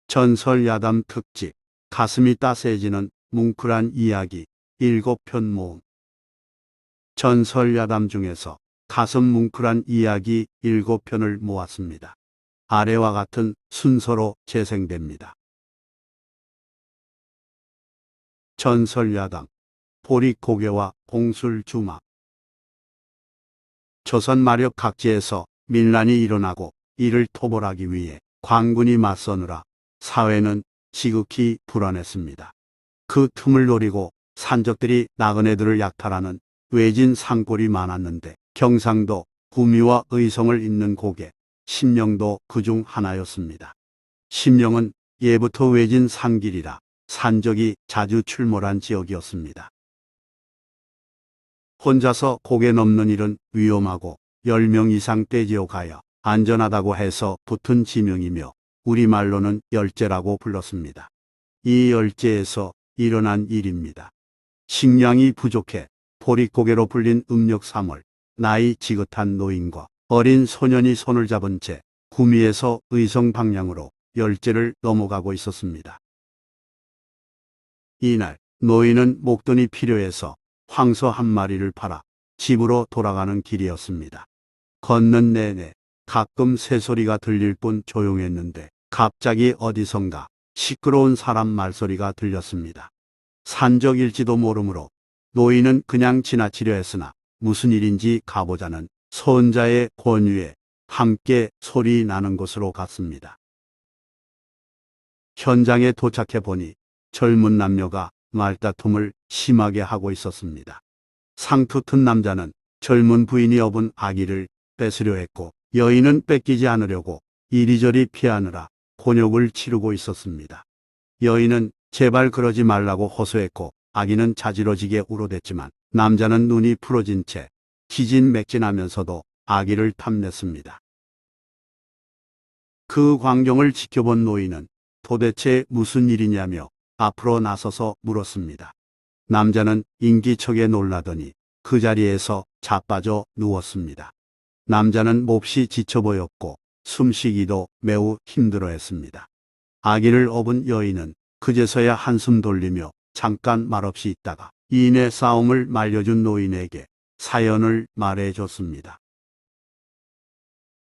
전설야담 특집 가슴이 따스해지는 뭉클한 이야기 7편 모음. 전설야담 중에서 가슴 뭉클한 이야기 7편을 모았습니다. 아래와 같은 순서로 재생됩니다. 전설야담 보릿고개와 봉술주막. 조선 마력 각지에서 밀란이 일어나고 이를 토벌하기 위해 관군이 맞서느라 사회는 지극히 불안했습니다. 그 틈을 노리고 산적들이 나그네들을 약탈하는 외진 산골이 많았는데 경상도 구미와 의성을 잇는 고개 심령도 그중 하나였습니다. 심령은 예부터 외진 산길이라 산적이 자주 출몰한 지역이었습니다. 혼자서 고개 넘는 일은 위험하고 10명 이상 떼지어 가야 안전하다고 해서 붙은 지명이며 우리말로는 열제라고 불렀습니다. 이 열제에서 일어난 일입니다. 식량이 부족해 보릿고개로 불린 음력 3월 나이 지긋한 노인과 어린 소년이 손을 잡은 채 구미에서 의성 방향으로 열제를 넘어가고 있었습니다. 이날 노인은 목돈이 필요해서 황소 한 마리를 팔아 집으로 돌아가는 길이었습니다. 걷는 내내 가끔 새소리가 들릴 뿐 조용했는데 갑자기 어디선가 시끄러운 사람 말소리가 들렸습니다. 산적일지도 모르므로 노인은 그냥 지나치려 했으나 무슨 일인지 가보자는 손자의 권유에 함께 소리 나는 곳으로 갔습니다. 현장에 도착해 보니 젊은 남녀가 말다툼을 심하게 하고 있었습니다. 상투 튼 남자는 젊은 부인이 업은 아기를 뺏으려 했고 여인은 뺏기지 않으려고 이리저리 피하느라 곤욕을 치르고 있었습니다. 여인은 제발 그러지 말라고 호소했고 아기는 자지러지게 울어댔지만 남자는 눈이 풀어진 채 기진맥진하면서도 아기를 탐냈습니다. 그 광경을 지켜본 노인은 도대체 무슨 일이냐며 앞으로 나서서 물었습니다. 남자는 인기척에 놀라더니 그 자리에서 자빠져 누웠습니다. 남자는 몹시 지쳐 보였고 숨쉬기도 매우 힘들어했습니다. 아기를 업은 여인은 그제서야 한숨 돌리며 잠깐 말없이 있다가 이내 싸움을 말려준 노인에게 사연을 말해줬습니다.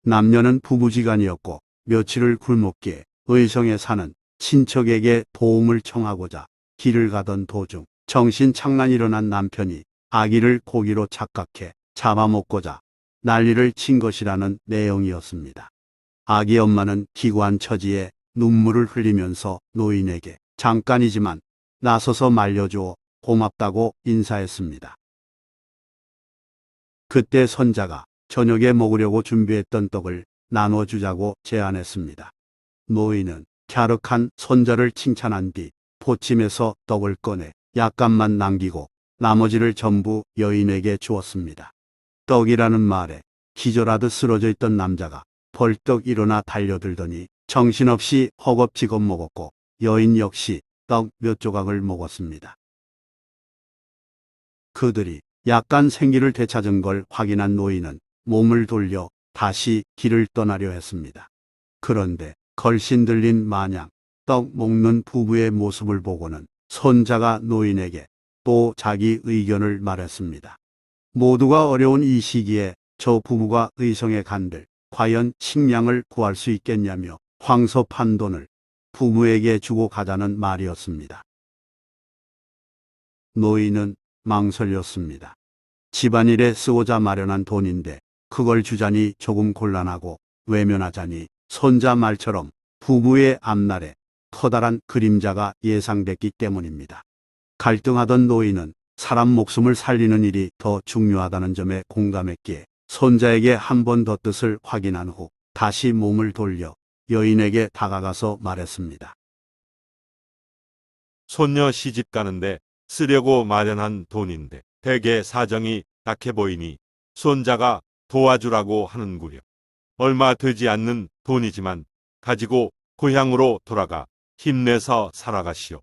남녀는 부부지간이었고 며칠을 굶었기에 의성에 사는 친척에게 도움을 청하고자 길을 가던 도중 정신착란이 일어난 남편이 아기를 고기로 착각해 잡아먹고자 난리를 친 것이라는 내용이었습니다. 아기 엄마는 기구한 처지에 눈물을 흘리면서 노인에게 잠깐이지만 나서서 말려주어 고맙다고 인사했습니다. 그때 손자가 저녁에 먹으려고 준비했던 떡을 나눠주자고 제안했습니다. 노인은 갸륵한 손자를 칭찬한 뒤 포침에서 떡을 꺼내 약간만 남기고 나머지를 전부 여인에게 주었습니다. 떡이라는 말에 기절하듯 쓰러져 있던 남자가 벌떡 일어나 달려들더니 정신없이 허겁지겁 먹었고 여인 역시 떡 몇 조각을 먹었습니다. 그들이 약간 생기를 되찾은 걸 확인한 노인은 몸을 돌려 다시 길을 떠나려 했습니다. 그런데 걸신 들린 마냥 떡 먹는 부부의 모습을 보고는 손자가 노인에게 또 자기 의견을 말했습니다. 모두가 어려운 이 시기에 저 부부가 의성에 간들 과연 식량을 구할 수 있겠냐며 황소 판 돈을 부부에게 주고 가자는 말이었습니다. 노인은 망설였습니다. 집안일에 쓰고자 마련한 돈인데 그걸 주자니 조금 곤란하고 외면하자니 손자 말처럼 부부의 앞날에 커다란 그림자가 예상됐기 때문입니다. 갈등하던 노인은 사람 목숨을 살리는 일이 더 중요하다는 점에 공감했기에 손자에게 한 번 더 뜻을 확인한 후 다시 몸을 돌려 여인에게 다가가서 말했습니다. 손녀 시집 가는데 쓰려고 마련한 돈인데 대개 사정이 딱해 보이니 손자가 도와주라고 하는구려. 얼마 되지 않는 돈이지만 가지고 고향으로 돌아가 힘내서 살아가시오.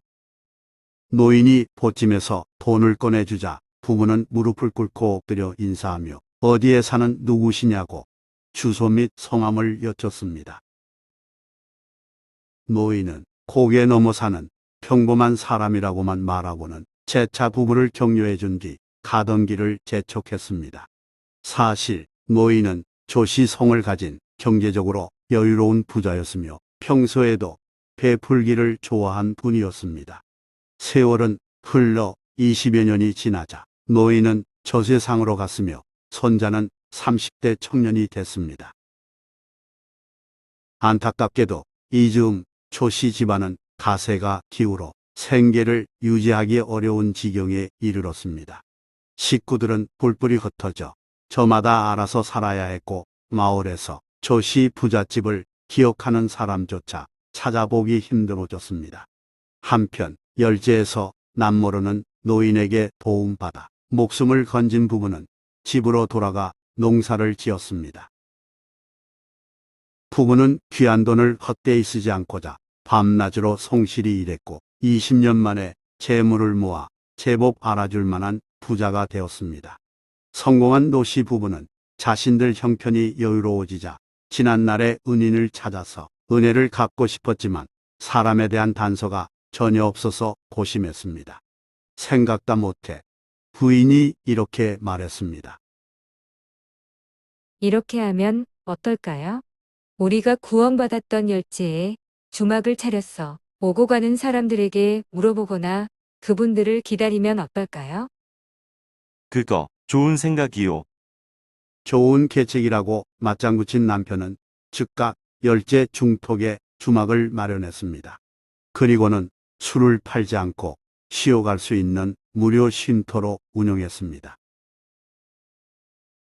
노인이 보찜에서 돈을 꺼내주자 부부는 무릎을 꿇고 엎드려 인사하며 어디에 사는 누구시냐고 주소 및 성함을 여쭙습니다. 노인은 고개 넘어 사는 평범한 사람이라고만 말하고는 재차 부부를 격려해 준 뒤 가던 길을 재촉했습니다. 사실 노인은 조시성을 가진 경제적으로 여유로운 부자였으며 평소에도 베풀기를 좋아한 분이었습니다. 세월은 흘러 20여 년이 지나자 노인은 저세상으로 갔으며 손자는 30대 청년이 됐습니다. 안타깝게도 이즈음 조씨 집안은 가세가 기울어 생계를 유지하기 어려운 지경에 이르렀습니다. 식구들은 뿔뿔이 흩어져 저마다 알아서 살아야 했고 마을에서 조씨 부잣집을 기억하는 사람조차 찾아보기 힘들어졌습니다. 한편 열제에서 남모르는 노인에게 도움받아 목숨을 건진 부부는 집으로 돌아가 농사를 지었습니다. 부부는 귀한 돈을 헛되이 쓰지 않고자 밤낮으로 성실히 일했고 20년 만에 재물을 모아 제법 알아줄 만한 부자가 되었습니다. 성공한 노씨 부부는 자신들 형편이 여유로워지자 지난날의 은인을 찾아서 은혜를 갚고 싶었지만 사람에 대한 단서가 전혀 없어서 고심했습니다. 생각다 못해 부인이 이렇게 말했습니다. 이렇게 하면 어떨까요? 우리가 구원받았던 열지에 주막을 차렸어. 오고 가는 사람들에게 물어보거나 그분들을 기다리면 어떨까요? 그거 좋은 생각이요. 좋은 계책이라고 맞장구친 남편은 즉각 열제 중톡에 주막을 마련했습니다. 그리고는 술을 팔지 않고 쉬어갈 수 있는 무료 쉼터로 운영했습니다.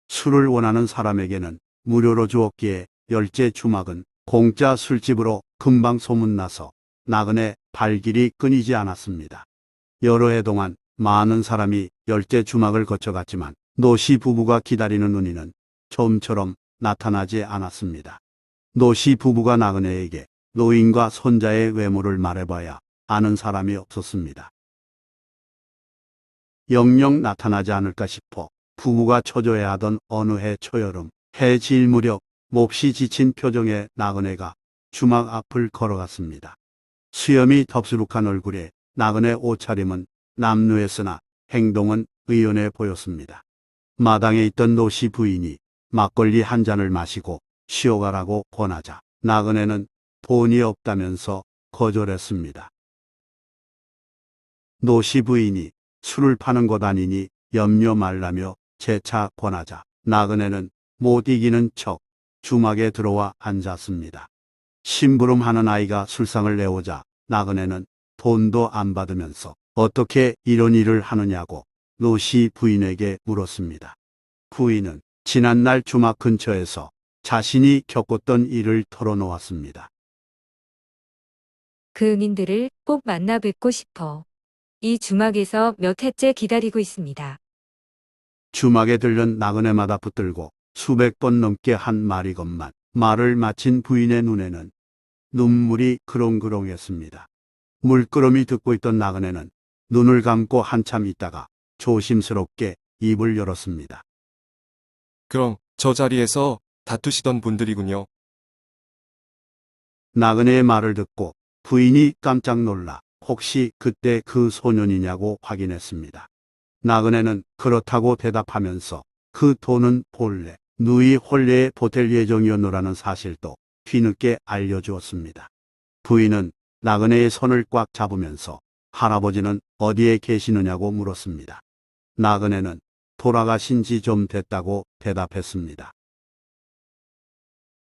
술을 원하는 사람에게는 무료로 주었기에 열제 주막은 공짜 술집으로 금방 소문나서 나그네 발길이 끊이지 않았습니다. 여러 해 동안 많은 사람이 열제 주막을 거쳐갔지만 노씨 부부가 기다리는 은인은 좀처럼 나타나지 않았습니다. 노씨 부부가 나그네에게 노인과 손자의 외모를 말해봐야 아는 사람이 없었습니다. 영영 나타나지 않을까 싶어 부부가 초조해하던 어느 해 초여름 해 질 무렵 몹시 지친 표정의 나그네가 주막 앞을 걸어갔습니다. 수염이 덥수룩한 얼굴에 나그네 옷차림은 남루했으나 행동은 의연해 보였습니다. 마당에 있던 노씨 부인이 막걸리 한 잔을 마시고 쉬어가라고 권하자 나그네는 돈이 없다면서 거절했습니다. 노씨 부인이 술을 파는 곳 아니니 염려 말라며 재차 권하자 나그네는 못 이기는 척 주막에 들어와 앉았습니다. 심부름하는 아이가 술상을 내오자 나그네는 돈도 안 받으면서 어떻게 이런 일을 하느냐고 노씨 부인에게 물었습니다. 부인은 지난날 주막 근처에서 자신이 겪었던 일을 털어놓았습니다. 그 은인들을 꼭 만나 뵙고 싶어. 이 주막에서 몇 해째 기다리고 있습니다. 주막에 들른 나그네마다 붙들고 수백 번 넘게 한 말이건만 말을 마친 부인의 눈에는 눈물이 그렁그렁했습니다. 물끄러미 듣고 있던 나그네는 눈을 감고 한참 있다가 조심스럽게 입을 열었습니다. 그럼 저 자리에서 다투시던 분들이군요. 나그네의 말을 듣고 부인이 깜짝 놀라 혹시 그때 그 소년이냐고 확인했습니다. 나그네는 그렇다고 대답하면서 그 돈은 본래 누이 혼례에 보탤 예정이었노라는 사실도 뒤늦게 알려주었습니다. 부인은 나그네의 손을 꽉 잡으면서 할아버지는 어디에 계시느냐고 물었습니다. 나그네는 돌아가신 지 좀 됐다고 대답했습니다.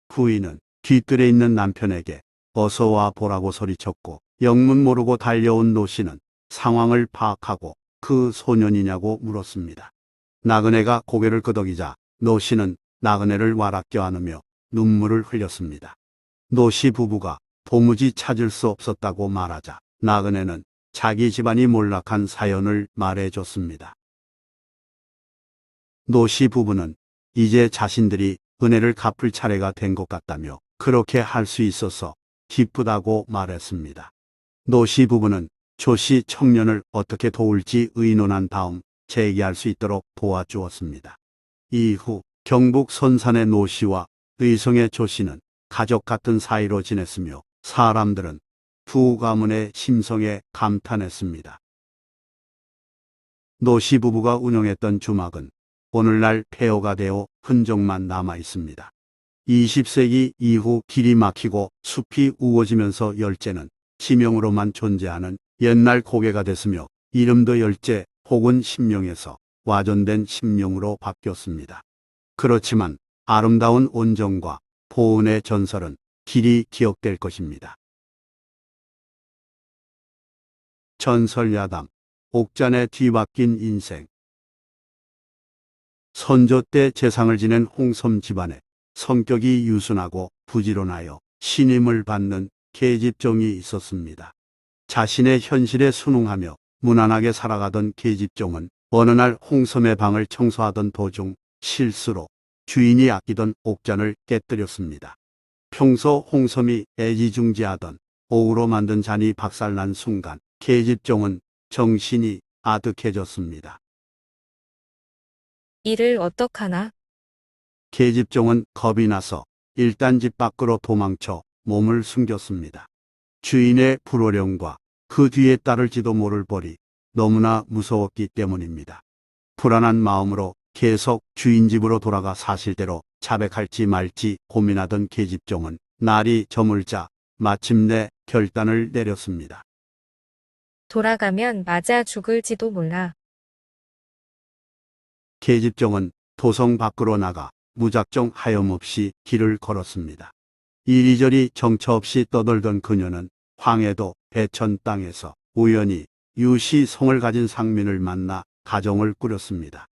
부인은 뒤뜰에 있는 남편에게 어서 와 보라고 소리쳤고 영문 모르고 달려온 노씨는 상황을 파악하고 그 소년이냐고 물었습니다. 나그네가 고개를 끄덕이자 노씨는 나그네를 와락겨 안으며 눈물을 흘렸습니다. 노씨 부부가 도무지 찾을 수 없었다고 말하자 나그네는 자기 집안이 몰락한 사연을 말해줬습니다. 노씨 부부는 이제 자신들이 은혜를 갚을 차례가 된 것 같다며 그렇게 할 수 있어서 기쁘다고 말했습니다. 노씨 부부는 조씨 청년을 어떻게 도울지 의논한 다음 재기할 수 있도록 도와주었습니다. 이후 경북 선산의 노씨와 의성의 조씨는 가족 같은 사이로 지냈으며 사람들은 두 가문의 심성에 감탄했습니다. 노씨 부부가 운영했던 주막은 오늘날 폐허가 되어 흔적만 남아 있습니다. 20세기 이후 길이 막히고 숲이 우거지면서 열제는 지명으로만 존재하는 옛날 고개가 됐으며 이름도 열제 혹은 심령에서 와전된 심령으로 바뀌었습니다. 그렇지만 아름다운 온정과 보은의 전설은 길이 기억될 것입니다. 전설야담, 옥잔에 뒤바뀐 인생. 선조 때 재상을 지낸 홍섬 집안에 성격이 유순하고 부지런하여 신임을 받는 계집종이 있었습니다. 자신의 현실에 순응하며 무난하게 살아가던 계집종은 어느 날 홍섬의 방을 청소하던 도중 실수로 주인이 아끼던 옥잔을 깨뜨렸습니다. 평소 홍섬이 애지중지하던 옥으로 만든 잔이 박살난 순간 계집종은 정신이 아득해졌습니다. 이를 어떡하나? 계집종은 겁이 나서 일단 집 밖으로 도망쳐 몸을 숨겼습니다. 주인의 불호령과 그 뒤에 따를지도 모를 벌이 너무나 무서웠기 때문입니다. 불안한 마음으로 계속 주인 집으로 돌아가 사실대로 자백할지 말지 고민하던 계집종은 날이 저물자 마침내 결단을 내렸습니다. 돌아가면 맞아 죽을지도 몰라. 계집종은 도성 밖으로 나가 무작정 하염없이 길을 걸었습니다. 이리저리 정처 없이 떠돌던 그녀는 황해도 배천 땅에서 우연히 유씨 성을 가진 상민을 만나 가정을 꾸렸습니다.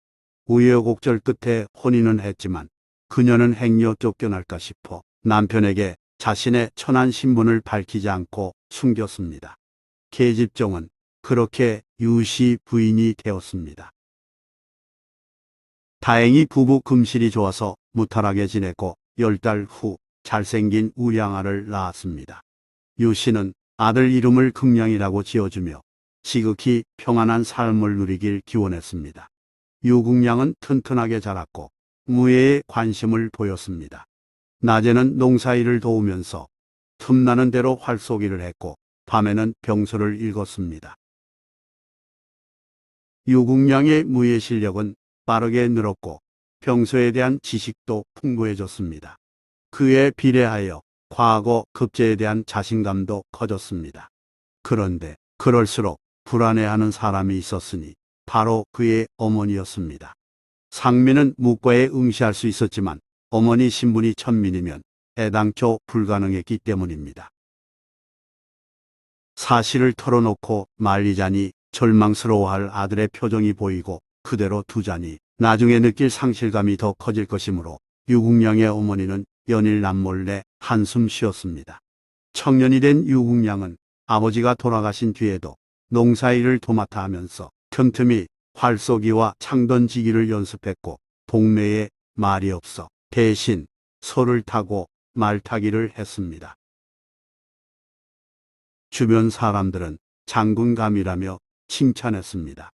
우여곡절 끝에 혼인은 했지만 그녀는 행여 쫓겨날까 싶어 남편에게 자신의 천한 신분을 밝히지 않고 숨겼습니다. 계집종은 그렇게 유씨 부인이 되었습니다. 다행히 부부 금실이 좋아서 무탈하게 지냈고 10달 후 잘생긴 우량아를 낳았습니다. 유씨는 아들 이름을 극량이라고 지어주며 지극히 평안한 삶을 누리길 기원했습니다. 유국량은 튼튼하게 자랐고 무예에 관심을 보였습니다. 낮에는 농사일을 도우면서 틈나는 대로 활쏘기를 했고 밤에는 병서를 읽었습니다. 유국량의 무예 실력은 빠르게 늘었고 병서에 대한 지식도 풍부해졌습니다. 그에 비례하여 과거 급제에 대한 자신감도 커졌습니다. 그런데 그럴수록 불안해하는 사람이 있었으니 바로 그의 어머니였습니다. 상민은 묵과에 응시할 수 있었지만 어머니 신분이 천민이면 애당초 불가능했기 때문입니다. 사실을 털어놓고 말리자니 절망스러워할 아들의 표정이 보이고 그대로 두자니 나중에 느낄 상실감이 더 커질 것이므로 유국량의 어머니는 연일 남몰래 한숨 쉬었습니다. 청년이 된 유국량은 아버지가 돌아가신 뒤에도 농사일을 도맡아 하면서 틈틈이 활쏘기와 창 던지기를 연습했고 동네에 말이 없어 대신 소를 타고 말 타기를 했습니다. 주변 사람들은 장군감이라며 칭찬했습니다.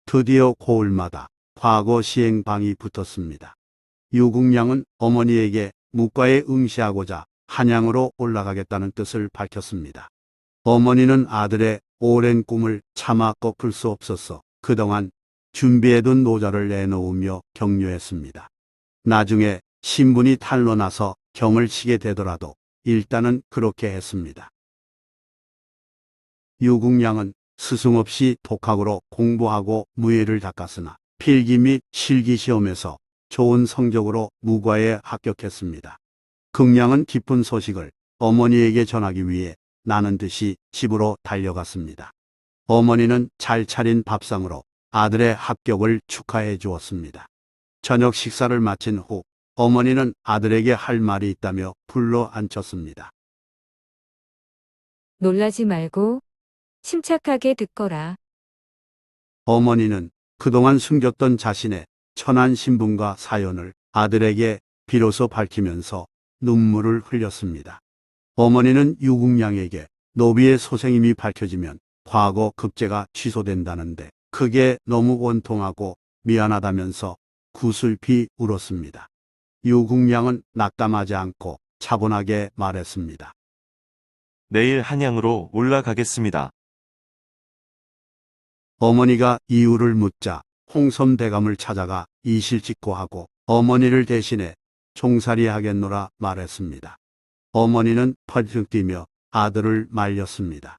드디어 고을마다 과거 시행방이 붙었습니다. 유국량은 어머니에게 묵과에 응시하고자 한양으로 올라가겠다는 뜻을 밝혔습니다. 어머니는 아들의 오랜 꿈을 차마 꺾을 수 없어서 그동안 준비해둔 노자를 내놓으며 격려했습니다. 나중에 신분이 탄로나서 경을 치게 되더라도 일단은 그렇게 했습니다. 유국량은 스승 없이 독학으로 공부하고 무예를 닦았으나 필기 및 실기 시험에서 좋은 성적으로 무과에 합격했습니다. 극량은 기쁜 소식을 어머니에게 전하기 위해 나는 듯이 집으로 달려갔습니다. 어머니는 잘 차린 밥상으로 아들의 합격을 축하해 주었습니다. 저녁 식사를 마친 후 어머니는 아들에게 할 말이 있다며 불러 앉혔습니다. 놀라지 말고 침착하게 듣거라. 어머니는 그동안 숨겼던 자신의 천한 신분과 사연을 아들에게 비로소 밝히면서 눈물을 흘렸습니다. 어머니는 유국량에게 노비의 소생임이 밝혀지면 과거 급제가 취소된다는데 그게 너무 원통하고 미안하다면서 구슬피 울었습니다. 유국량은 낙담하지 않고 차분하게 말했습니다. 내일 한양으로 올라가겠습니다. 어머니가 이유를 묻자 홍섬대감을 찾아가 이실직고하고 어머니를 대신해 종살이 하겠노라 말했습니다. 어머니는 펄쩍 뛰며 아들을 말렸습니다.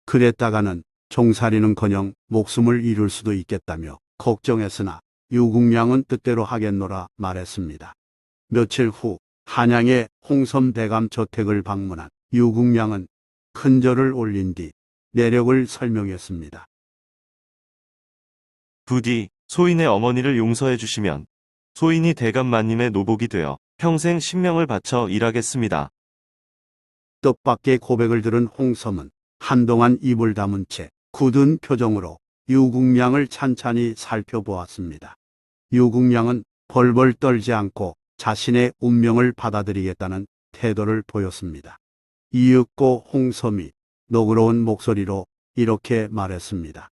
그랬다가는 종살이는커녕 목숨을 잃을 수도 있겠다며 걱정했으나 유국량은 뜻대로 하겠노라 말했습니다. 며칠 후 한양의 홍섬대감 저택을 방문한 유국량은 큰절을 올린 뒤 내력을 설명했습니다. 부디 소인의 어머니를 용서해 주시면 소인이 대감마님의 노복이 되어 평생 신명을 바쳐 일하겠습니다. 뜻밖의 고백을 들은 홍섬은 한동안 입을 다문 채 굳은 표정으로 유국량을 찬찬히 살펴보았습니다. 유국량은 벌벌 떨지 않고 자신의 운명을 받아들이겠다는 태도를 보였습니다. 이윽고 홍섬이 너그러운 목소리로 이렇게 말했습니다.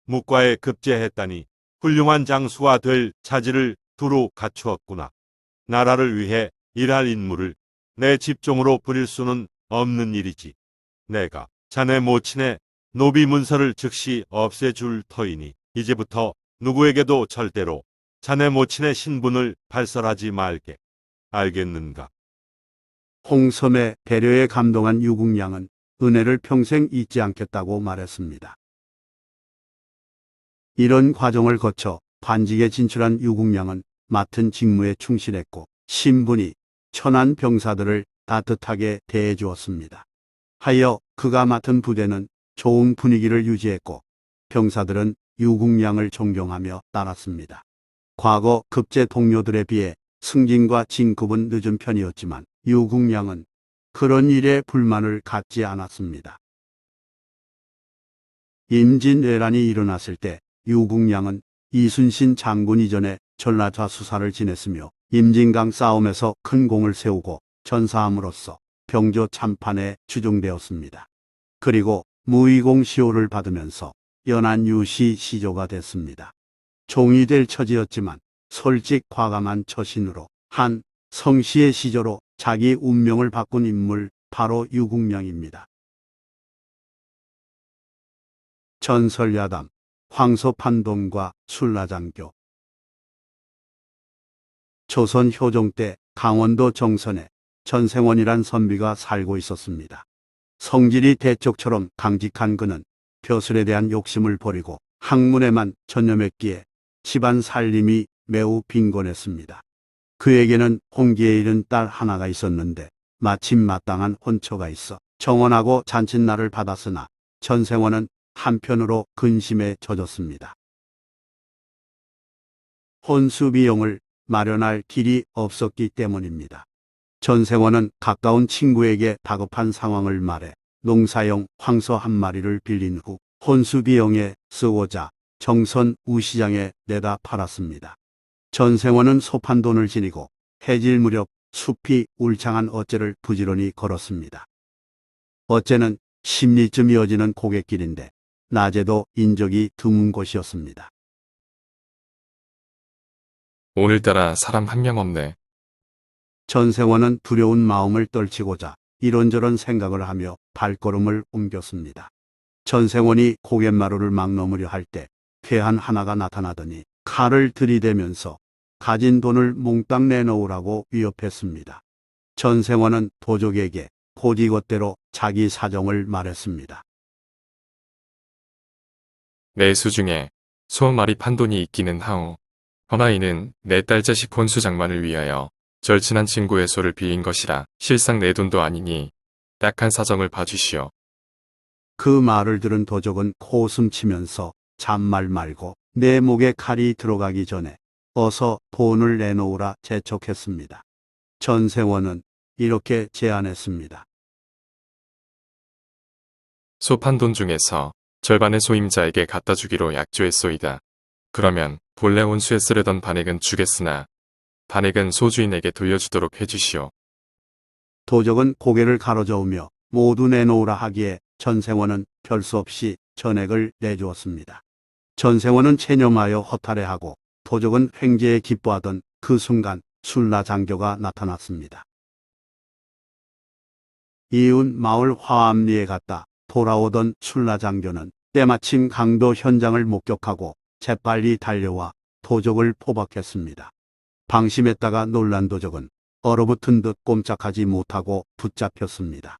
묵과에 급제했다니 훌륭한 장수가 될 차지를 두루 갖추었구나. 나라를 위해 일할 인물을 내 집종으로 부릴 수는 없는 일이지. 내가 자네 모친의 노비 문서를 즉시 없애줄 터이니 이제부터 누구에게도 절대로 자네 모친의 신분을 발설하지 말게. 알겠는가? 홍섬의 배려에 감동한 유국량은 은혜를 평생 잊지 않겠다고 말했습니다. 이런 과정을 거쳐 관직에 진출한 유국량은 맡은 직무에 충실했고 신분이 천한 병사들을 따뜻하게 대해주었습니다. 하여 그가 맡은 부대는 좋은 분위기를 유지했고 병사들은 유국량을 존경하며 따랐습니다. 과거 급제 동료들에 비해 승진과 진급은 늦은 편이었지만 유국량은 그런 일에 불만을 갖지 않았습니다. 임진왜란이 일어났을 때 유국량은 이순신 장군 이전에 전라좌 수사를 지냈으며 임진강 싸움에서 큰 공을 세우고 전사함으로써 병조 참판에 추종되었습니다. 그리고 무의공 시호를 받으면서 연안유시 시조가 됐습니다. 종이 될 처지였지만 솔직 과감한 처신으로 한 성씨의 시조로 자기 운명을 바꾼 인물 바로 유국량입니다. 전설야담 황소판돈과 술라장교. 조선 효종 때 강원도 정선에 전생원이란 선비가 살고 있었습니다. 성질이 대쪽처럼 강직한 그는 벼슬에 대한 욕심을 버리고 학문에만 전념했기에 집안 살림이 매우 빈곤했습니다. 그에게는 홍기에 이른 딸 하나가 있었는데 마침 마땅한 혼처가 있어 정원하고 잔칫날을 받았으나 전생원은 한편으로 근심에 젖었습니다. 혼수 비용을 마련할 길이 없었기 때문입니다. 전생원은 가까운 친구에게 다급한 상황을 말해 농사용 황소 한 마리를 빌린 후 혼수 비용에 쓰고자 정선 우시장에 내다 팔았습니다. 전생원은 소판 돈을 지니고 해질 무렵 숲이 울창한 어째를 부지런히 걸었습니다. 어째는 10리쯤 이어지는 고갯길인데 낮에도 인적이 드문 곳이었습니다. 오늘따라 사람 한 명 없네. 전생원은 두려운 마음을 떨치고자 이런저런 생각을 하며 발걸음을 옮겼습니다. 전생원이 고갯마루를 막 넘으려 할 때 괴한 하나가 나타나더니 칼을 들이대면서 가진 돈을 몽땅 내놓으라고 위협했습니다. 전생원은 도적에게 곧이것대로 자기 사정을 말했습니다. 내 수중에 소 마리 판돈이 있기는 하오. 허나 이는 내 딸 자식 혼수 장만을 위하여 절친한 친구의 소를 빌린 것이라 실상 내 돈도 아니니 딱한 사정을 봐주시오. 그 말을 들은 도적은 코웃음 치면서 잔말 말고 내 목에 칼이 들어가기 전에 어서 돈을 내놓으라 재촉했습니다. 전생원은 이렇게 제안했습니다. 소 판돈 중에서 절반의 소임자에게 갖다 주기로 약조했소이다. 그러면 본래 혼수에 쓰려던 반액은 주겠으나 반액은 소주인에게 돌려주도록 해주시오. 도적은 고개를 가로저으며 모두 내놓으라 하기에 전생원은 별 수 없이 전액을 내주었습니다. 전생원은 체념하여 허탈해하고 도적은 횡재에 기뻐하던 그 순간 술라장교가 나타났습니다. 이웃 마을 화암리에 갔다 돌아오던 술라장교는 때마침 강도 현장을 목격하고 재빨리 달려와 도적을 포박했습니다. 방심했다가 놀란 도적은 얼어붙은 듯 꼼짝하지 못하고 붙잡혔습니다.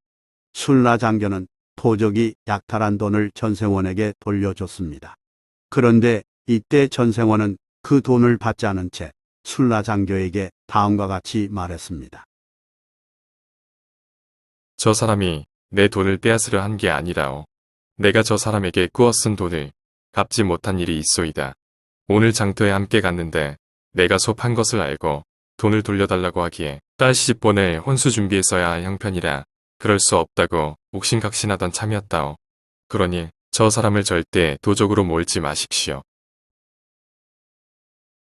술라장교는 도적이 약탈한 돈을 전생원에게 돌려줬습니다. 그런데 이때 전생원은 그 돈을 받지 않은 채 술라장교에게 다음과 같이 말했습니다. 저 사람이 내 돈을 빼앗으려 한 게 아니라오. 내가 저 사람에게 꾸어 쓴 돈을 갚지 못한 일이 있소이다. 오늘 장터에 함께 갔는데 내가 소판 것을 알고 돈을 돌려달라고 하기에 딸 시집보낼 혼수 준비했어야 할 형편이라 그럴 수 없다고 옥신각신하던 참이었다오. 그러니 저 사람을 절대 도적으로 몰지 마십시오.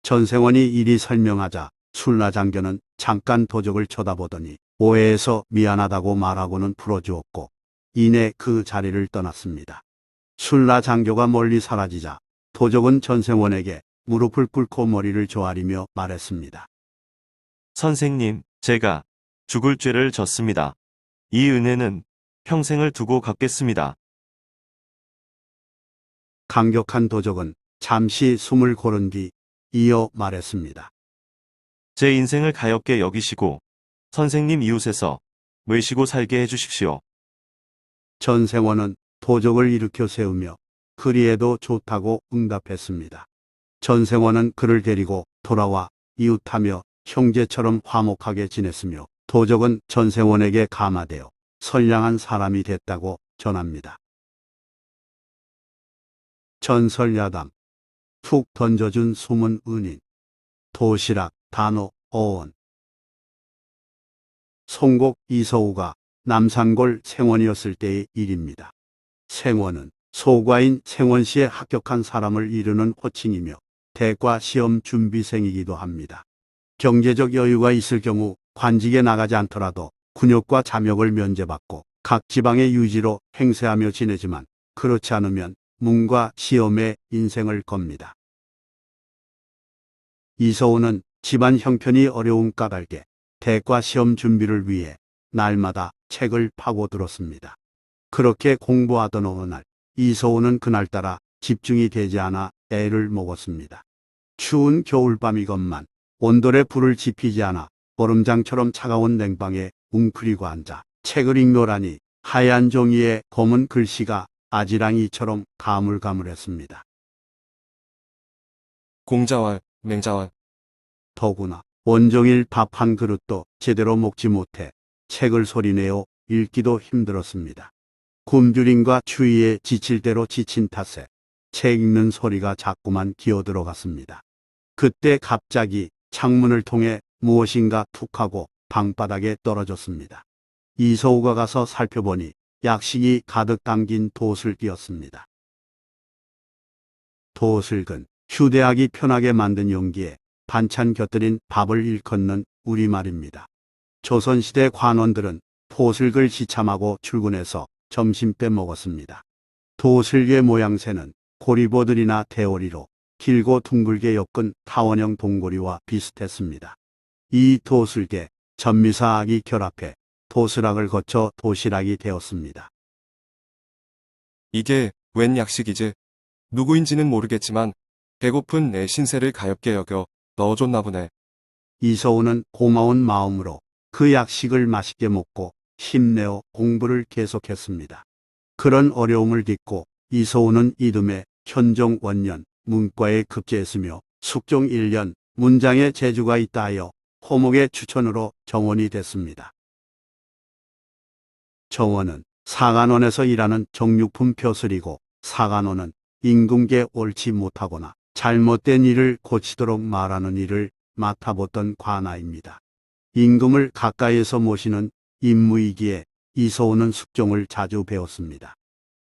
전생원이 이리 설명하자 술라장교는 잠깐 도적을 쳐다보더니 오해해서 미안하다고 말하고는 풀어주었고 이내 그 자리를 떠났습니다. 술라장교가 멀리 사라지자 도적은 전생원에게 무릎을 꿇고 머리를 조아리며 말했습니다. 선생님, 제가 죽을 죄를 졌습니다. 이 은혜는 평생을 두고 갚겠습니다. 강격한 도적은 잠시 숨을 고른 뒤 이어 말했습니다. 제 인생을 가엾게 여기시고 선생님 이웃에서 외시고 살게 해주십시오. 전생원은 도적을 일으켜 세우며 그리해도 좋다고 응답했습니다. 전생원은 그를 데리고 돌아와 이웃하며 형제처럼 화목하게 지냈으며 도적은 전생원에게 감화되어 선량한 사람이 됐다고 전합니다. 전설야담 툭 던져준 숨은 은인 도시락 단호 어원 송곡 이서우가 남산골 생원이었을 때의 일입니다. 생원은 소과인 생원시에 합격한 사람을 이르는 호칭이며 대과 시험 준비생이기도 합니다. 경제적 여유가 있을 경우 관직에 나가지 않더라도 군역과 잠역을 면제받고 각 지방의 유지로 행세하며 지내지만 그렇지 않으면 문과 시험에 인생을 겁니다. 이서우는 집안 형편이 어려운 까닭에 대과 시험 준비를 위해 날마다 책을 파고들었습니다. 그렇게 공부하던 어느 날 이서우는 그날따라 집중이 되지 않아 애를 먹었습니다. 추운 겨울밤이건만 온돌에 불을 지피지 않아 얼음장처럼 차가운 냉방에 웅크리고 앉아 책을 읽노라니 하얀 종이에 검은 글씨가 아지랑이처럼 가물가물했습니다. 공자왈, 맹자왈. 더구나 온종일 밥 한 그릇도 제대로 먹지 못해 책을 소리내어 읽기도 힘들었습니다. 굶주림과 추위에 지칠 대로 지친 탓에 책 읽는 소리가 자꾸만 기어들어갔습니다. 그때 갑자기 창문을 통해 무엇인가 툭하고 방바닥에 떨어졌습니다. 이서우가 가서 살펴보니 약식이 가득 담긴 도슬기였습니다. 도슬근, 휴대하기 편하게 만든 용기에 반찬 곁들인 밥을 일컫는 우리말입니다. 조선시대 관원들은 도슬을 시참하고 출근해서 점심때 먹었습니다. 도슬의 모양새는 고리보들이나 대오리로 길고 둥글게 엮은 타원형 동고리와 비슷했습니다. 이 도슬계, 전미사학이 결합해 도스락을 거쳐 도시락이 되었습니다. 이게 웬 약식이지? 누구인지는 모르겠지만 배고픈 내 신세를 가엾게 여겨 넣어줬나 보네. 이서우는 고마운 마음으로 그 약식을 맛있게 먹고 힘내어 공부를 계속했습니다. 그런 어려움을 딛고 이서우는 이듬해 현종 원년 문과에 급제했으며 숙종 1년 문장에 재주가 있다 하여 호목의 추천으로 정원이 됐습니다. 정원은 사간원에서 일하는 정육품 벼슬이고 사간원은 임금께 옳지 못하거나 잘못된 일을 고치도록 말하는 일을 맡아보던 관아입니다. 임금을 가까이에서 모시는 임무이기에 이서우는 숙종을 자주 배웠습니다.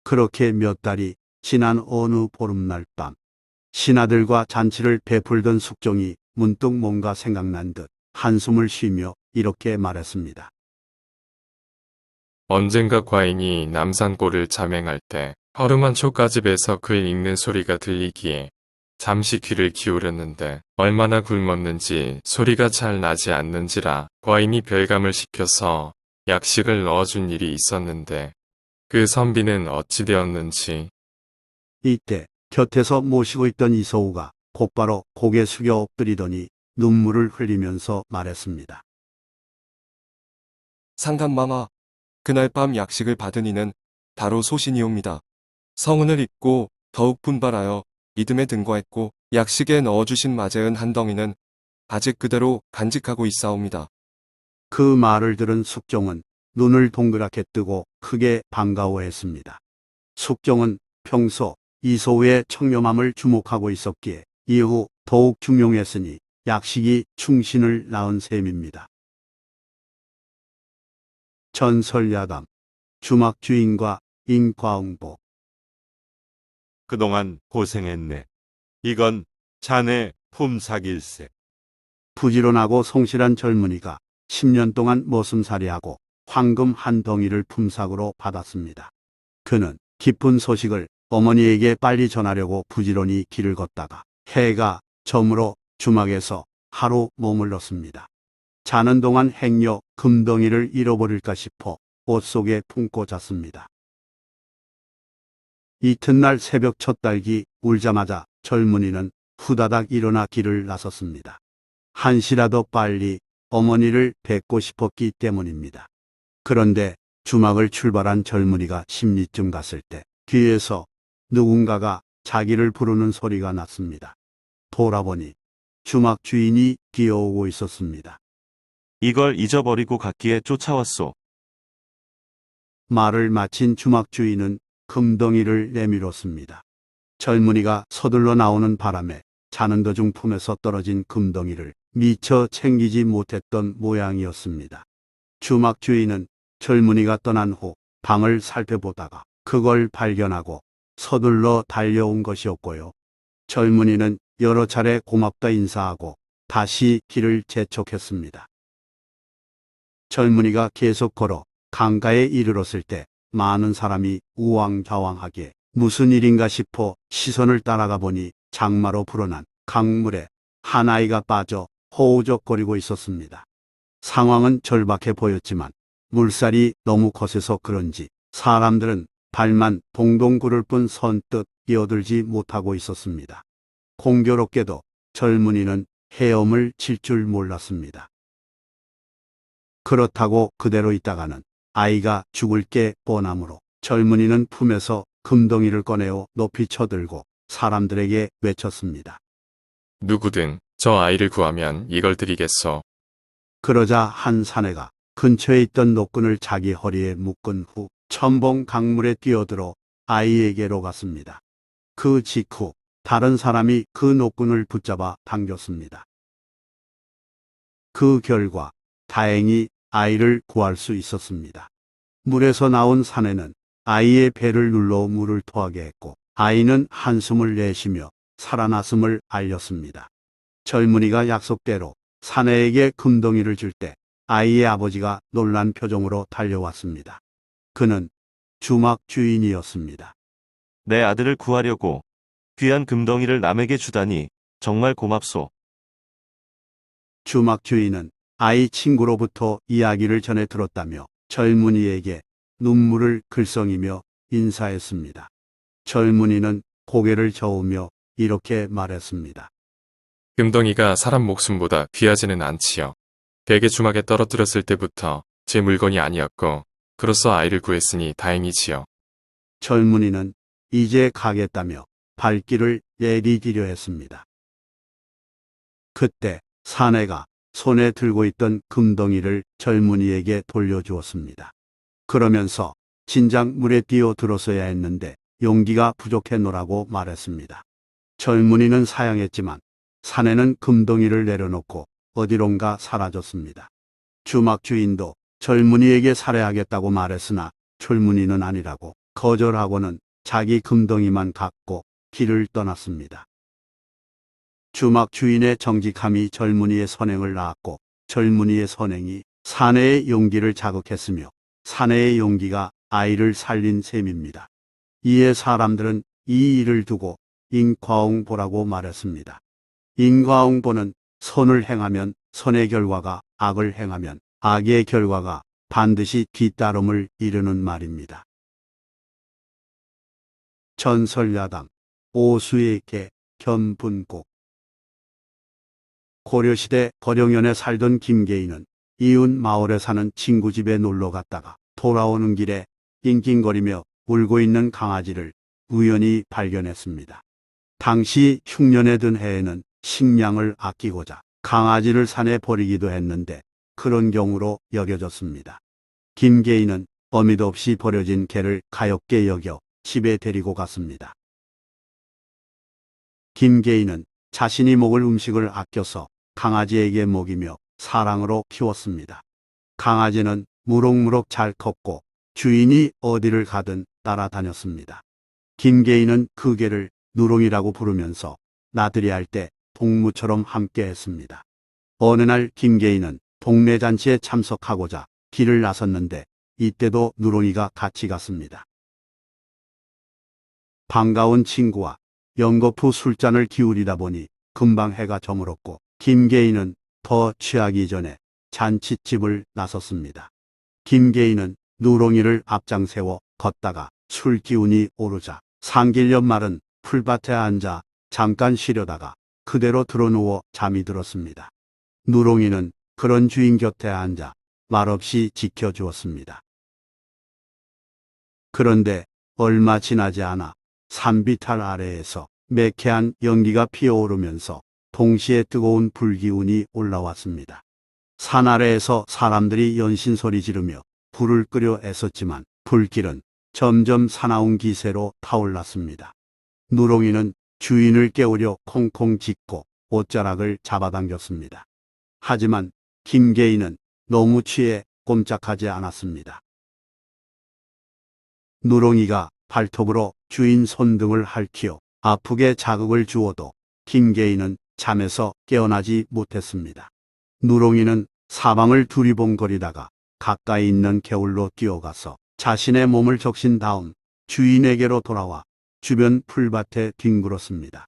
그렇게 몇 달이 지난 어느 보름날 밤 신하들과 잔치를 베풀던 숙종이 문득 뭔가 생각난 듯 한숨을 쉬며 이렇게 말했습니다. 언젠가 과인이 남산골을 잠행할 때 허름한 촉가집에서 글 읽는 소리가 들리기에 잠시 귀를 기울였는데 얼마나 굶었는지 소리가 잘 나지 않는지라 과인이 별감을 시켜서 약식을 넣어준 일이 있었는데 그 선비는 어찌 되었는지. 이때 곁에서 모시고 있던 이소우가 곧바로 고개 숙여 엎드리더니 눈물을 흘리면서 말했습니다. 상감마마, 그날 밤 약식을 받은 이는 바로 소신이옵니다. 성은을 입고 더욱 분발하여 이듬해 등과했고 약식에 넣어주신 마재은 한 덩이는 아직 그대로 간직하고 있사옵니다. 그 말을 들은 숙종은 눈을 동그랗게 뜨고 크게 반가워했습니다. 숙종은 평소 이소우의 청렴함을 주목하고 있었기에 이후 더욱 중용했으니 약식이 충신을 낳은 셈입니다. 전설야담 주막주인과 인과응보. 그동안 고생했네. 이건 자네 품삯일세. 부지런하고 성실한 젊은이가 10년 동안 머슴살이하고 황금 한 덩이를 품삯으로 받았습니다. 그는 기쁜 소식을 어머니에게 빨리 전하려고 부지런히 길을 걷다가 해가 저물어 주막에서 하루 머물렀습니다. 자는 동안 행여 금덩이를 잃어버릴까 싶어 옷 속에 품고 잤습니다. 이튿날 새벽 첫 달기 울자마자 젊은이는 후다닥 일어나 길을 나섰습니다. 한시라도 빨리 어머니를 뵙고 싶었기 때문입니다. 그런데 주막을 출발한 젊은이가 10리쯤 갔을 때 뒤에서 누군가가 자기를 부르는 소리가 났습니다. 돌아보니 주막 주인이 뛰어오고 있었습니다. 이걸 잊어버리고 갔기에 쫓아왔소. 말을 마친 주막 주인은 금덩이를 내밀었습니다. 젊은이가 서둘러 나오는 바람에 자는 도중 품에서 떨어진 금덩이를 미처 챙기지 못했던 모양이었습니다. 주막 주인은 젊은이가 떠난 후 방을 살펴보다가 그걸 발견하고 서둘러 달려온 것이었고요. 젊은이는 여러 차례 고맙다 인사하고 다시 길을 재촉했습니다. 젊은이가 계속 걸어 강가에 이르렀을 때 많은 사람이 우왕좌왕하기에 무슨 일인가 싶어 시선을 따라가 보니 장마로 불어난 강물에 한 아이가 빠져 호우적거리고 있었습니다. 상황은 절박해 보였지만 물살이 너무 거세서 그런지 사람들은 발만 동동 구를 뿐 선뜻 끼어들지 못하고 있었습니다. 공교롭게도 젊은이는 헤엄을 칠 줄 몰랐습니다. 그렇다고 그대로 있다가는 아이가 죽을 게 뻔하므로 젊은이는 품에서 금덩이를 꺼내어 높이 쳐들고 사람들에게 외쳤습니다. 누구든 저 아이를 구하면 이걸 드리겠소. 그러자 한 사내가 근처에 있던 노끈을 자기 허리에 묶은 후 첨벙 강물에 뛰어들어 아이에게로 갔습니다. 그 직후 다른 사람이 그 노끈을 붙잡아 당겼습니다. 그 결과 다행히 아이를 구할 수 있었습니다. 물에서 나온 사내는 아이의 배를 눌러 물을 토하게 했고 아이는 한숨을 내쉬며 살아났음을 알렸습니다. 젊은이가 약속대로 사내에게 금덩이를 줄 때 아이의 아버지가 놀란 표정으로 달려왔습니다. 그는 주막 주인이었습니다. 내 아들을 구하려고 귀한 금덩이를 남에게 주다니 정말 고맙소. 주막 주인은 아이 친구로부터 이야기를 전해 들었다며 젊은이에게 눈물을 글썽이며 인사했습니다. 젊은이는 고개를 저으며 이렇게 말했습니다. 금덩이가 사람 목숨보다 귀하지는 않지요. 베개 주막에 떨어뜨렸을 때부터 제 물건이 아니었고 그로써 아이를 구했으니 다행이지요. 젊은이는 이제 가겠다며 발길을 내디디려 했습니다. 그때 사내가 손에 들고 있던 금덩이를 젊은이에게 돌려주었습니다. 그러면서 진작 물에 뛰어들었어야 했는데 용기가 부족했노라고 말했습니다. 젊은이는 사양했지만 사내는 금덩이를 내려놓고 어디론가 사라졌습니다. 주막 주인도 젊은이에게 살해하겠다고 말했으나 젊은이는 아니라고 거절하고는 자기 금덩이만 갖고 길을 떠났습니다. 주막 주인의 정직함이 젊은이의 선행을 낳았고 젊은이의 선행이 사내의 용기를 자극했으며 사내의 용기가 아이를 살린 셈입니다. 이에 사람들은 이 일을 두고 인과응보라고 말했습니다. 인과응보는 선을 행하면 선의 결과가, 악을 행하면 악의 결과가 반드시 뒤따름을 이루는 말입니다. 전설야당 오수의 개 견분곡. 고려시대 거령연에 살던 김계인은 이웃 마을에 사는 친구 집에 놀러 갔다가 돌아오는 길에 낑낑거리며 울고 있는 강아지를 우연히 발견했습니다. 당시 흉년에 든 해에는 식량을 아끼고자 강아지를 산에 버리기도 했는데 그런 경우로 여겨졌습니다. 김계인은 어미도 없이 버려진 개를 가엾게 여겨 집에 데리고 갔습니다. 김계인은 자신이 먹을 음식을 아껴서 강아지에게 먹이며 사랑으로 키웠습니다. 강아지는 무럭무럭 잘 컸고 주인이 어디를 가든 따라다녔습니다. 김계인은 그 개를 누렁이라고 부르면서 나들이할 때 동무처럼 함께했습니다. 어느 날 김계인은 동네 잔치에 참석하고자 길을 나섰는데 이때도 누렁이가 같이 갔습니다. 반가운 친구와 연거푸 술잔을 기울이다 보니 금방 해가 저물었고 김계인은 더 취하기 전에 잔칫집을 나섰습니다. 김계인은 누렁이를 앞장 세워 걷다가 술 기운이 오르자 산길 옆 마른 풀밭에 앉아 잠깐 쉬려다가 그대로 드러누워 잠이 들었습니다. 누렁이는 그런 주인 곁에 앉아 말없이 지켜주었습니다. 그런데 얼마 지나지 않아 산비탈 아래에서 매캐한 연기가 피어오르면서 동시에 뜨거운 불기운이 올라왔습니다. 산 아래에서 사람들이 연신소리 지르며 불을 끄려 애썼지만 불길은 점점 사나운 기세로 타올랐습니다. 누렁이는 주인을 깨우려 콩콩 짖고 옷자락을 잡아당겼습니다. 하지만 김계인은 너무 취해 꼼짝하지 않았습니다. 누렁이가 발톱으로 주인 손등을 핥히어 아프게 자극을 주어도 김계인은 잠에서 깨어나지 못했습니다. 누렁이는 사방을 두리번거리다가 가까이 있는 개울로 뛰어가서 자신의 몸을 적신 다음 주인에게로 돌아와 주변 풀밭에 뒹굴었습니다.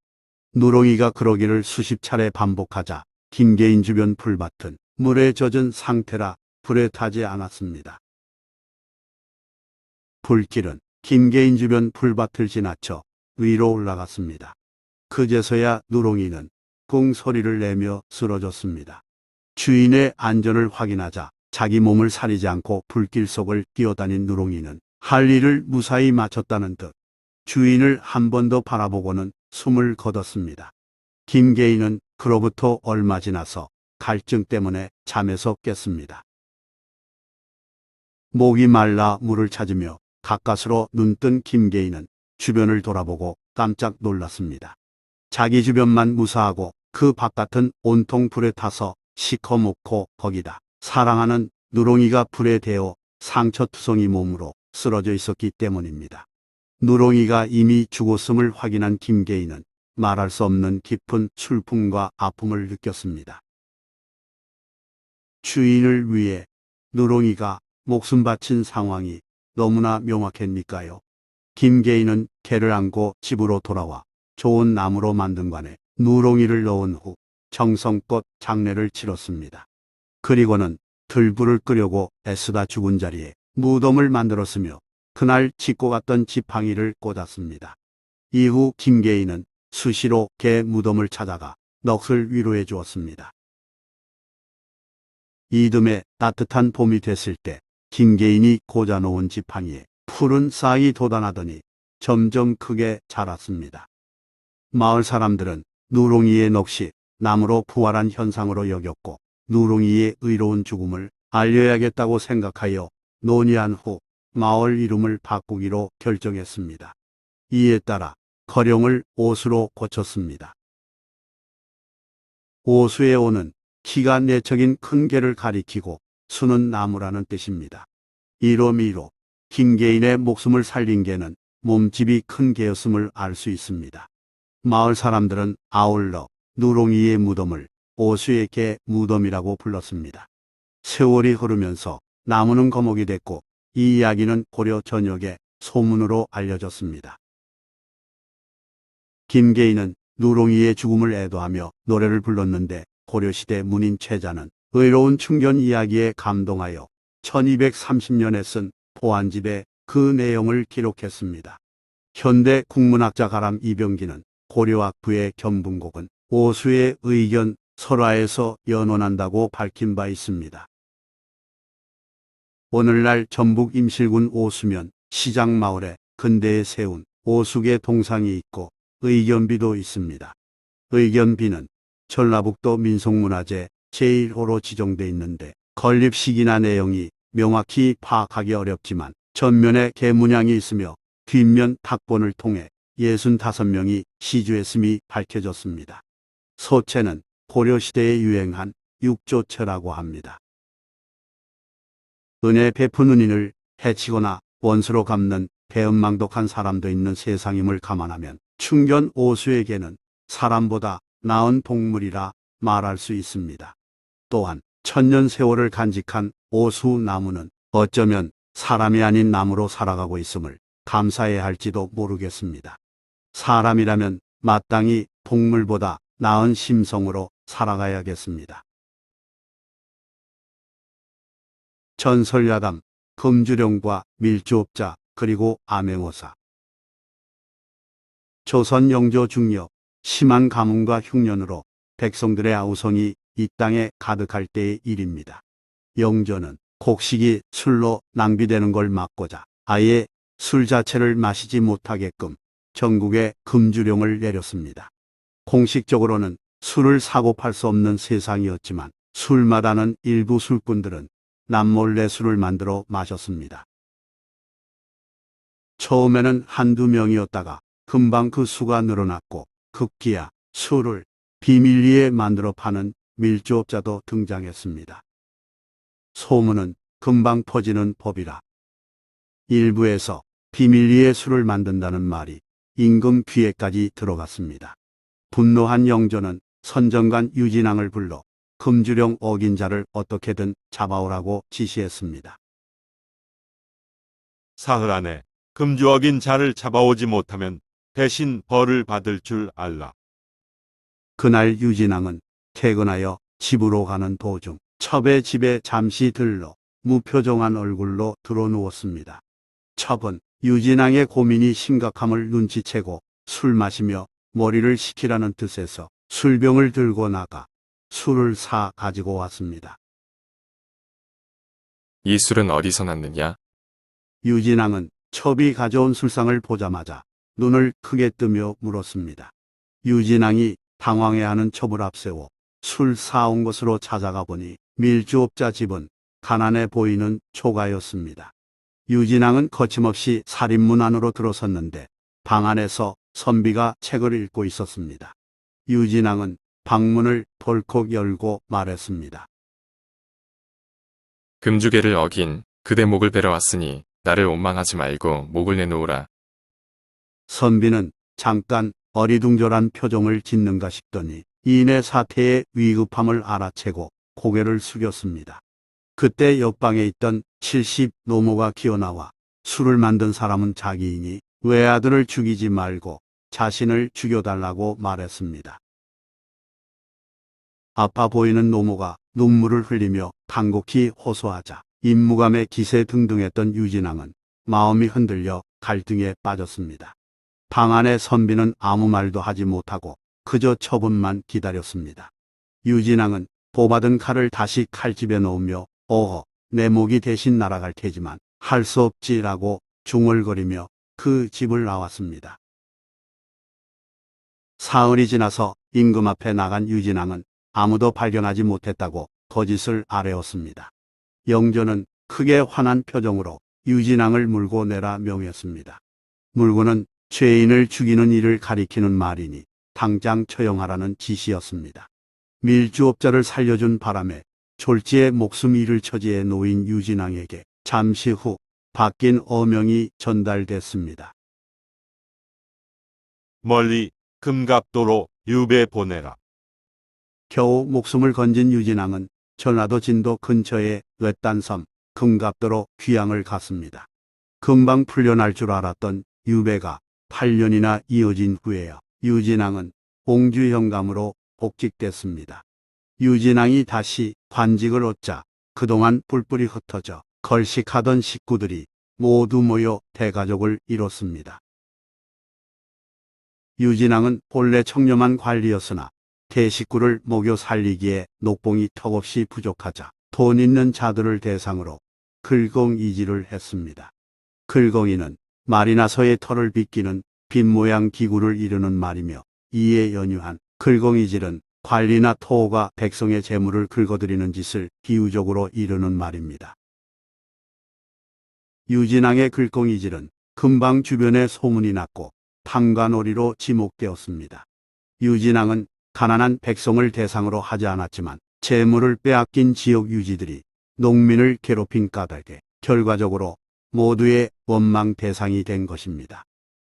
누렁이가 그러기를 수십 차례 반복하자 김계인 주변 풀밭은 물에 젖은 상태라 불에 타지 않았습니다. 불길은 김계인 주변 풀밭을 지나쳐 위로 올라갔습니다. 그제서야 누렁이는 꿍 소리를 내며 쓰러졌습니다. 주인의 안전을 확인하자 자기 몸을 사리지 않고 불길 속을 뛰어다닌 누렁이는 할 일을 무사히 마쳤다는 듯 주인을 한 번 더 바라보고는 숨을 거뒀습니다. 김계인은 그로부터 얼마 지나서 갈증 때문에 잠에서 깼습니다. 목이 말라 물을 찾으며 가까스로 눈뜬 김계인은 주변을 돌아보고 깜짝 놀랐습니다. 자기 주변만 무사하고 그 바깥은 온통 불에 타서 시커멓고 거기다 사랑하는 누렁이가 불에 데어 상처투성이 몸으로 쓰러져 있었기 때문입니다. 누렁이가 이미 죽었음을 확인한 김계인은 말할 수 없는 깊은 슬픔과 아픔을 느꼈습니다. 주인을 위해 누렁이가 목숨 바친 상황이 너무나 명확했니까요. 김계인은 개를 안고 집으로 돌아와 좋은 나무로 만든 관에 누렁이를 넣은 후 정성껏 장례를 치렀습니다. 그리고는 들불을 끄려고 애쓰다 죽은 자리에 무덤을 만들었으며 그날 짓고 갔던 지팡이를 꽂았습니다. 이후 김계인은 수시로 개 무덤을 찾아가 넋을 위로해 주었습니다. 이듬해 따뜻한 봄이 됐을 때 김계인이 꽂아놓은 지팡이에 푸른 싹이 돋아나더니 점점 크게 자랐습니다. 마을 사람들은 누렁이의 넋이 나무로 부활한 현상으로 여겼고 누렁이의 의로운 죽음을 알려야겠다고 생각하여 논의한 후 마을 이름을 바꾸기로 결정했습니다. 이에 따라 거령을 오수로 고쳤습니다. 오수의 오는 키가 내척인 큰 개를 가리키고 수는 나무라는 뜻입니다. 이로미로 김계인의 목숨을 살린 개는 몸집이 큰 개였음을 알 수 있습니다. 마을 사람들은 아울러 누렁이의 무덤을 오수의 개 무덤이라고 불렀습니다. 세월이 흐르면서 나무는 거목이 됐고 이 이야기는 고려 전역에 소문으로 알려졌습니다. 김계인은 누렁이의 죽음을 애도하며 노래를 불렀는데 고려시대 문인 최자는 의로운 충견 이야기에 감동하여 1230년에 쓴 포안집에 그 내용을 기록했습니다. 현대 국문학자 가람 이병기는 고려학부의 견분곡은 오수의 의견 설화에서 연원한다고 밝힌 바 있습니다. 오늘날 전북 임실군 오수면 시장마을에 근대에 세운 오수계 동상이 있고 의견비도 있습니다. 의견비는 전라북도 민속문화재 제1호로 지정돼 있는데 건립 시기나 내용이 명확히 파악하기 어렵지만 전면에 개문양이 있으며 뒷면 탁본을 통해 65명이 시주했음이 밝혀졌습니다. 소체는 고려시대에 유행한 육조체라고 합니다. 은혜 베푸는 이를 해치거나 원수로 갚는 배은망덕한 사람도 있는 세상임을 감안하면 충견 오수에게는 사람보다 나은 동물이라 말할 수 있습니다. 또한 천년 세월을 간직한 오수 나무는 어쩌면 사람이 아닌 나무로 살아가고 있음을 감사해야 할지도 모르겠습니다. 사람이라면 마땅히 동물보다 나은 심성으로 살아가야겠습니다. 전설야담, 금주령과 밀주업자 그리고 암행어사. 조선 영조 중엽 심한 가뭄과 흉년으로 백성들의 아우성이 이 땅에 가득할 때의 일입니다. 영조는 곡식이 술로 낭비되는 걸 막고자 아예 술 자체를 마시지 못하게끔 전국에 금주령을 내렸습니다. 공식적으로는 술을 사고 팔 수 없는 세상이었지만 술마다는 일부 술꾼들은 남몰래 술을 만들어 마셨습니다. 처음에는 한두 명이었다가 금방 그 수가 늘어났고 급기야 술을 비밀리에 만들어 파는 밀주업자도 등장했습니다. 소문은 금방 퍼지는 법이라 일부에서 비밀리에 술을 만든다는 말이 임금 귀에까지 들어갔습니다. 분노한 영조는 선정관 유진왕을 불러 금주령 어긴 자를 어떻게든 잡아오라고 지시했습니다. 사흘 안에 금주 어긴 자를 잡아오지 못하면 대신 벌을 받을 줄 알라. 그날 유진왕은 퇴근하여 집으로 가는 도중 첩의 집에 잠시 들러 무표정한 얼굴로 드러누웠습니다. 첩은 유진왕의 고민이 심각함을 눈치채고 술 마시며 머리를 식히라는 뜻에서 술병을 들고 나가 술을 사 가지고 왔습니다. 이 술은 어디서 났느냐? 유진왕은 첩이 가져온 술상을 보자마자 눈을 크게 뜨며 물었습니다. 유진왕이 당황해하는 첩을 앞세워 술 사온 것으로 찾아가 보니 밀주업자 집은 가난해 보이는 초가였습니다. 유진왕은 거침없이 살인문 안으로 들어섰는데 방 안에서 선비가 책을 읽고 있었습니다. 유진왕은 방문을 벌컥 열고 말했습니다. 금주계를 어긴 그대 목을 베러 왔으니 나를 원망하지 말고 목을 내놓으라. 선비는 잠깐 어리둥절한 표정을 짓는가 싶더니 이내 사태의 위급함을 알아채고 고개를 숙였습니다. 그때 옆방에 있던 70 노모가 기어나와 술을 만든 사람은 자기이니 외아들을 죽이지 말고 자신을 죽여달라고 말했습니다. 아파 보이는 노모가 눈물을 흘리며 간곡히 호소하자 임무감에 기세 등등했던 유진왕은 마음이 흔들려 갈등에 빠졌습니다. 방 안의 선비는 아무 말도 하지 못하고 그저 처분만 기다렸습니다. 유진왕은 보받은 칼을 다시 칼집에 넣으며 어허 내 목이 대신 날아갈 테지만 할 수 없지라고 중얼거리며 그 집을 나왔습니다. 사흘이 지나서 임금 앞에 나간 유진왕은 아무도 발견하지 못했다고 거짓을 아뢰었습니다. 영조는 크게 화난 표정으로 유진왕을 물고 내라 명했습니다. 물고는 죄인을 죽이는 일을 가리키는 말이니 당장 처형하라는 지시였습니다. 밀주업자를 살려준 바람에 졸지에 목숨 잃을 처지에 놓인 유진왕에게 잠시 후 바뀐 어명이 전달됐습니다. 멀리 금갑도로 유배 보내라. 겨우 목숨을 건진 유진왕은 전라도 진도 근처의 외딴섬 금갑도로 귀양을 갔습니다. 금방 풀려날 줄 알았던 유배가 8년이나 이어진 후에야 유진왕은 공주현감으로 복직됐습니다. 유진왕이 다시 관직을 얻자 그동안 뿔뿔이 흩어져 걸식하던 식구들이 모두 모여 대가족을 이뤘습니다. 유진왕은 본래 청렴한 관리였으나 대식구를 먹여 살리기에 녹봉이 턱없이 부족하자 돈 있는 자들을 대상으로 글공이지를 했습니다. 글공이는 말이나서의 털을 빗기는 빗 모양 기구를 이루는 말이며, 이에 연유한 글공이질은 관리나 토호가 백성의 재물을 긁어들이는 짓을 비유적으로 이루는 말입니다. 유진왕의 글공이질은 금방 주변에 소문이 났고 탐관오리로 지목되었습니다. 유진왕은 가난한 백성을 대상으로 하지 않았지만 재물을 빼앗긴 지역 유지들이 농민을 괴롭힌 까닭에 결과적으로 모두의 원망 대상이 된 것입니다.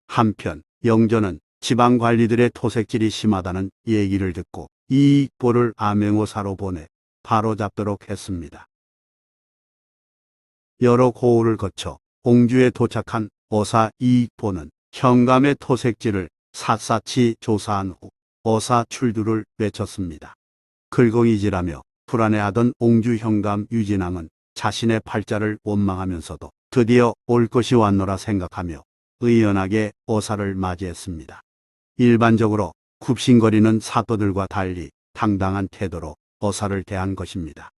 한편 영조는 지방 관리들의 토색질이 심하다는 얘기를 듣고 이익보를 암행어사로 보내 바로잡도록 했습니다. 여러 고을을 거쳐 옹주에 도착한 어사 이익보는 현감의 토색질을 샅샅이 조사한 후 어사 출두를 외쳤습니다. 글공이질하며 불안해하던 옹주 현감 유진왕은 자신의 팔자를 원망하면서도 드디어 올 것이 왔노라 생각하며 의연하게 어사를 맞이했습니다. 일반적으로 굽신거리는 사또들과 달리 당당한 태도로 어사를 대한 것입니다.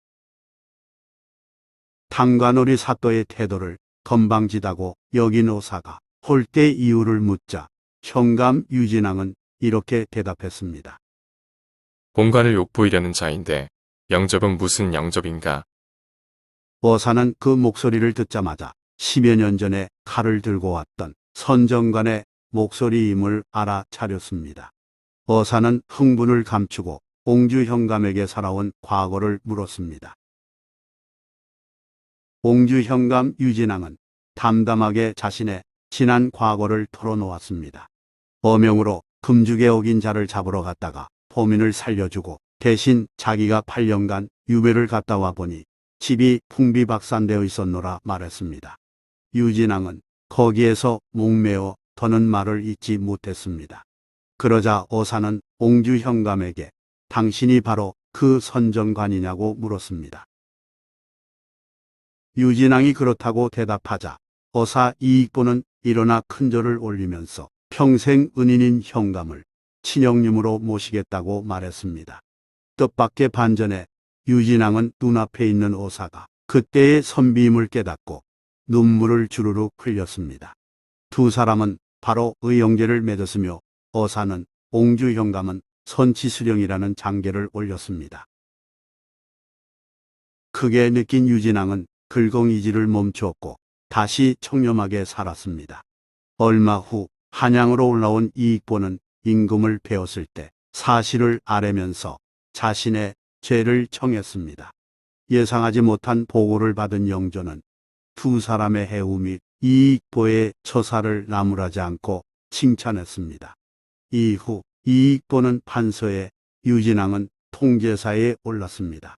탕관오리 사또의 태도를 건방지다고 여긴 어사가 홀대 이유를 묻자 현감 유진왕은 이렇게 대답했습니다. 본관을 욕보이려는 자인데 영접은 무슨 영접인가? 어사는 그 목소리를 듣자마자 10여 년 전에 칼을 들고 왔던 선정관의 목소리임을 알아차렸습니다. 어사는 흥분을 감추고 옹주 현감에게 살아온 과거를 물었습니다. 옹주 현감 유진왕은 담담하게 자신의 지난 과거를 털어놓았습니다. 어명으로 금죽에 어긴 자를 잡으러 갔다가 범인을 살려주고 대신 자기가 8년간 유배를 갔다 와 보니 집이 풍비박산되어 있었노라 말했습니다. 유진왕은 거기에서 목매어 더는 말을 잇지 못했습니다. 그러자 어사는 옹주 현감에게 당신이 바로 그 선정관이냐고 물었습니다. 유진왕이 그렇다고 대답하자 어사 이익보는 일어나 큰절을 올리면서 평생 은인인 현감을 친형님으로 모시겠다고 말했습니다. 뜻밖의 반전에 유진왕은 눈앞에 있는 어사가 그때의 선비임을 깨닫고 눈물을 주르륵 흘렸습니다. 두 사람은 바로 의형제를 맺었으며 어사는 옹주 현감은 선치수령이라는 장계를 올렸습니다. 크게 느낀 유진왕은 글공이지를 멈추었고 다시 청렴하게 살았습니다. 얼마 후 한양으로 올라온 이익보는 임금을 배웠을 때 사실을 아뢰면서 자신의 죄를 청했습니다. 예상하지 못한 보고를 받은 영조는 두 사람의 해우 및 이익보의 처사를 나무라지 않고 칭찬했습니다. 이후 이익보는 판서에, 유진왕은 통제사에 올랐습니다.